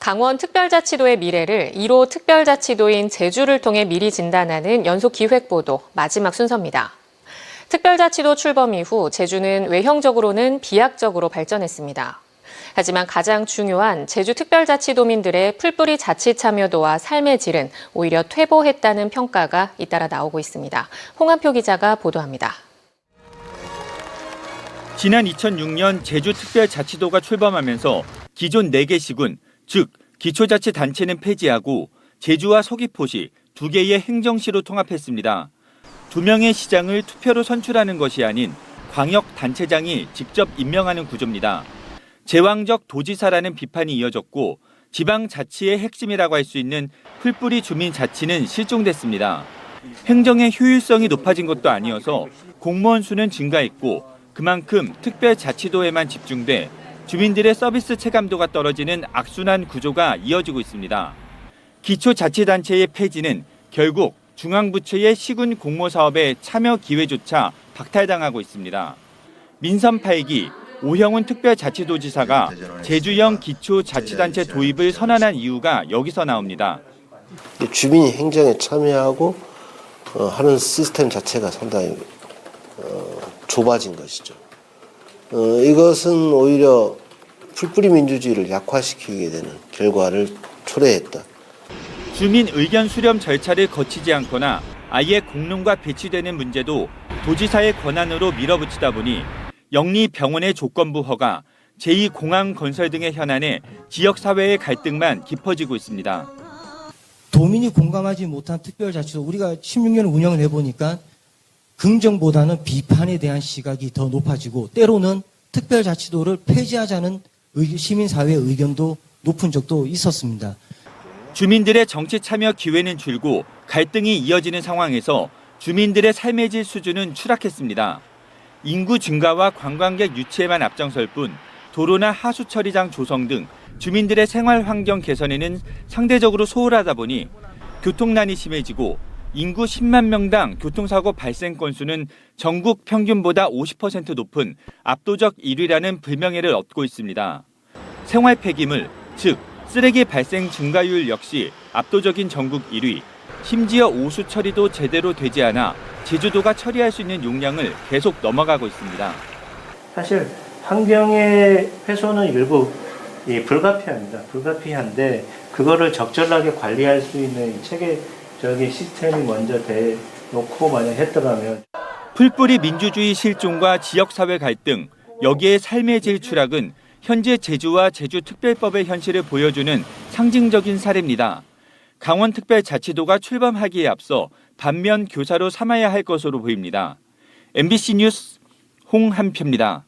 강원특별자치도의 미래를 1호 특별자치도인 제주를 통해 미리 진단하는 연속 기획보도 마지막 순서입니다. 특별자치도 출범 이후 제주는 외형적으로는 비약적으로 발전했습니다. 하지만 가장 중요한 제주 특별자치도민들의 풀뿌리 자치 참여도와 삶의 질은 오히려 퇴보했다는 평가가 잇따라 나오고 있습니다. 홍한표 기자가 보도합니다. 지난 2006년 제주특별자치도가 출범하면서 기존 4개 시군, 즉 기초자치단체는 폐지하고 제주와 서귀포시 2개의 행정시로 통합했습니다. 2명의 시장을 투표로 선출하는 것이 아닌 광역단체장이 직접 임명하는 구조입니다. 제왕적 도지사라는 비판이 이어졌고 지방자치의 핵심이라고 할 수 있는 풀뿌리 주민자치는 실종됐습니다. 행정의 효율성이 높아진 것도 아니어서 공무원 수는 증가했고 그만큼 특별자치도에만 집중돼 주민들의 서비스 체감도가 떨어지는 악순환 구조가 이어지고 있습니다. 기초자치단체의 폐지는 결국 중앙부처의 시군 공모사업의 참여 기회조차 박탈당하고 있습니다. 민선 8기 오형훈 특별자치도지사가 제주형 기초자치단체 도입을 선언한 이유가 여기서 나옵니다. 주민이 행정에 참여하고 하는 시스템 자체가 상당히 좁아진 것이죠. 이것은 오히려 풀뿌리 민주주의를 약화시키게 되는 결과를 초래했다. 주민 의견 수렴 절차를 거치지 않거나 아예 공론과 배치되는 문제도 도지사의 권한으로 밀어붙이다 보니 영리병원의 조건부 허가, 제2공항 건설 등의 현안에 지역사회의 갈등만 깊어지고 있습니다. 도민이 공감하지 못한 특별자치도 우리가 16년 운영을 해보니까 긍정보다는 비판에 대한 시각이 더 높아지고 때로는 특별자치도를 폐지하자는 시민사회의 의견도 높은 적도 있었습니다. 주민들의 정치 참여 기회는 줄고 갈등이 이어지는 상황에서 주민들의 삶의 질 수준은 추락했습니다. 인구 증가와 관광객 유치에만 앞장설 뿐 도로나 하수 처리장 조성 등 주민들의 생활 환경 개선에는 상대적으로 소홀하다 보니 교통난이 심해지고 인구 10만 명당 교통사고 발생 건수는 전국 평균보다 50% 높은 압도적 1위라는 불명예를 얻고 있습니다. 생활 폐기물, 즉 쓰레기 발생 증가율 역시 압도적인 전국 1위, 심지어 오수 처리도 제대로 되지 않아 제주도가 처리할 수 있는 용량을 계속 넘어가고 있습니다. 사실 환경의 훼손은 일부 불가피합니다. 불가피한데 그거를 적절하게 관리할 수 있는 체계적인 시스템이 먼저 대놓고 만약 했더라면 풀뿌리 민주주의 실종과 지역사회 갈등, 여기에 삶의 질 추락은 현재 제주와 제주특별법의 현실을 보여주는 상징적인 사례입니다. 강원특별자치도가 출범하기에 앞서 반면 교사로 삼아야 할 것으로 보입니다. MBC 뉴스 홍한표입니다.